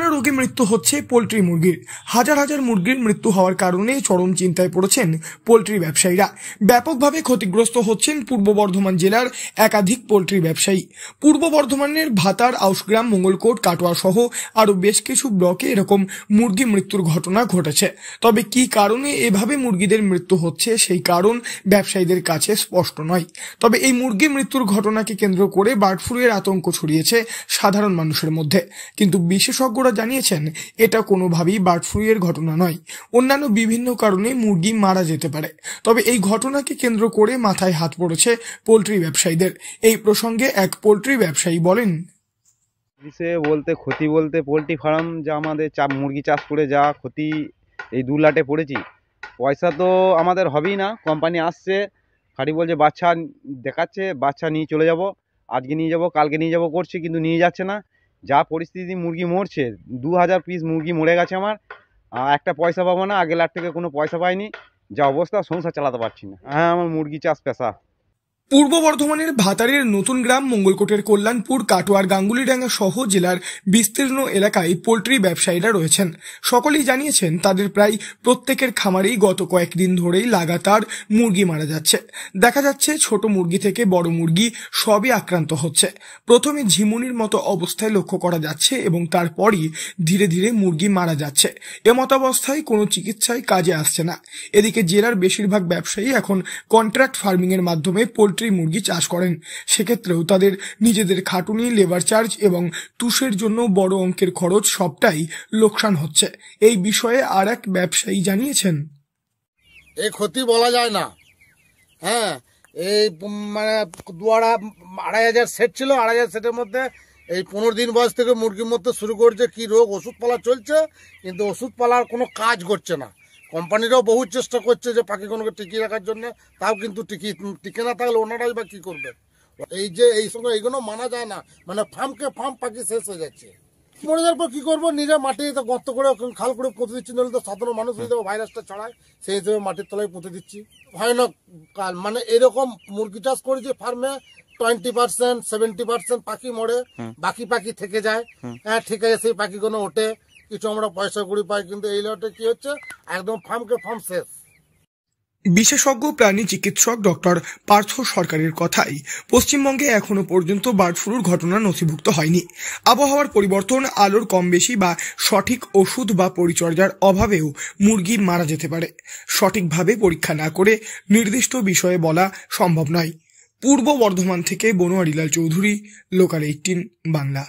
নানা রোগে মৃত্যু হচ্ছে পোল্ট্রি মুরগির। হাজার হাজার মুরগির মৃত্যু হওয়ার কারণে চরম চিন্তায় পড়েছেন পোল্ট্রি ব্যবসায়ীরা। ব্যাপকভাবে ক্ষতিগ্রস্ত হচ্ছেন পূর্ব বর্ধমান জেলার একাধিক পোল্ট্রি ব্যবসায়ী। পূর্ব বর্ধমানের ভাতার, আউশগ্রাম, মঙ্গলকোট, কাটোয়া সহ আরও বেশ কিছু ব্লকে এরকম মুরগি মৃত্যুর ঘটনা ঘটেছে। তবে কি কারণে এভাবে মুরগিদের মৃত্যু হচ্ছে সেই কারণ ব্যবসায়ীদের কাছে স্পষ্ট নয়। তবে এই মুরগি মৃত্যুর ঘটনাকে কেন্দ্র করে বার্ড ফ্লু এর আতঙ্ক ছড়িয়েছে সাধারণ মানুষের মধ্যে। কিন্তু বিশেষজ্ঞরা জানিয়েছেন এটা কোনোভাবেই বার্ড ফ্লু এর ঘটনা নয়, অন্যান্য বিভিন্ন কারণে মুরগি মারা যেতে পারে। তবে এই ঘটনাকে কেন্দ্র করে মাথায় হাত পড়েছে পোল্ট্রি ব্যবসায়ীদের। এই প্রসঙ্গে এক পোল্ট্রি ব্যবসায়ী বলেন, ক্ষতি বলতে পোল্ট্রি ফার্ম যা আমাদের মুরগি চাষ করে যা ক্ষতি, এই দু লাটে পড়েছি। পয়সা তো আমাদের হবেই না। কোম্পানি আসছে, খালি বলছে বাচ্চা দেখাচ্ছে, বাচ্চা নিয়ে চলে যাব, আজকে নিয়ে যাব, কালকে নিয়ে যাব করছে, কিন্তু নিয়ে যাচ্ছে না। যা পরিস্থিতি, মুরগি মরছে, 2000 পিস মুরগি মরে গেছে আমার। একটা পয়সা পাবো না, আগের লাট থেকে কোনো পয়সা পাইনি। যা অবস্থা, সংসার চালাতে পারছি না। হ্যাঁ, আমার মুরগি চাষ পেশা। পূর্ব বর্ধমানের ভাতারের নতুন গ্রাম, মঙ্গলকোটের কল্যাণপুর, কাটোয়ার গাঙ্গুলিডাঙ্গা সহ জেলার বিস্তীর্ণ এলাকায় পোল্ট্রি ব্যবসায়ীরা রয়েছেন। সকলেই জানিয়েছেন তাদের প্রায় প্রত্যেকের খামারেই গত কয়েকদিন ধরেই লাগাতার মুরগি মারা যাচ্ছে। দেখা যাচ্ছে ছোট মুরগি থেকে বড় মুরগি সবই আক্রান্ত হচ্ছে। প্রথমে ঝিমুনির মতো অবস্থায় লক্ষ্য করা যাচ্ছে এবং তারপরই ধীরে ধীরে মুরগি মারা যাচ্ছে। এমতাবস্থায় কোনো চিকিৎসায় কাজে আসছে না। এদিকে জেলার বেশিরভাগ ব্যবসায়ী এখন কন্ট্রাক্ট ফার্মিং এর মাধ্যমে পোল্ট্রি মুরগি চাষ করেন। সেক্ষেত্রেও তাদের নিজেদের খাটুনি, লেবার চার্জ এবং তুষের জন্য বড় অঙ্কের খরচ সবটাই লোকসান হচ্ছে। এই বিষয়ে আর এক ব্যবসায়ী জানিয়েছেন, এই ক্ষতি বলা যায় না। হ্যাঁ, এই মানে 2,500 সেট ছিল। 2,500 সেটের মধ্যে এই 15 দিন বয়স থেকে মুরগির মধ্যে শুরু করছে কি রোগ, ওষুধ পালা চলছে, কিন্তু ওষুধ পালার কোনো কাজ করছে না। কোম্পানিরাও বহু চেষ্টা করছে যে পাখিগুলোকে টিকিয়ে রাখার জন্য, তাও কিন্তু টিকে না থাকলে ওনারাই বা কি করবে। এই সঙ্গে এইগুলো মানা যায় না। মানে ফার্ম পাখি শেষ হয়ে যাচ্ছে। মরে যাওয়ার পর কি করবো, নিজে মাটিতে গর্ত করে খাল করে পুঁতে দিচ্ছি, নইলে তো সাধারণ মানুষ হয়ে যাবে, ভাইরাসটা ছড়ায়, সেই হিসেবে মাটির তলায় পুঁতে দিচ্ছি। ভয়ানক কাল। মানে এরকম মুরগি চাষ করেছি ফার্মে 20%, 70% পাখি মরে, বাকি পাখি থেকে যায়। হ্যাঁ, ঠিক আছে, সেই পাখিগুলো ওঠে, কিছু আমরা পয়সা করি পাই, কিন্তু এই লটে কি হচ্ছে, একদম ফার্ম শেষ। বিশেষজ্ঞ প্রাণী চিকিৎসক ডক্টর পার্থ সরকারের কথাই, পশ্চিমবঙ্গে এখনো পর্যন্ত বার্ড ফ্লুর ঘটনা নথিভুক্ত হয়নি। আবহাওয়ার পরিবর্তন, আলোর কম বেশি বা সঠিক ওষুধ বা পরিচর্যার অভাবেও মুরগি মারা যেতে পারে। সঠিকভাবে পরীক্ষা না করে নির্দিষ্ট বিষয়ে বলা সম্ভব নয়। পূর্ব বর্ধমান থেকে বনোয়ারিলাল চৌধুরী, লোকাল 18 বাংলা।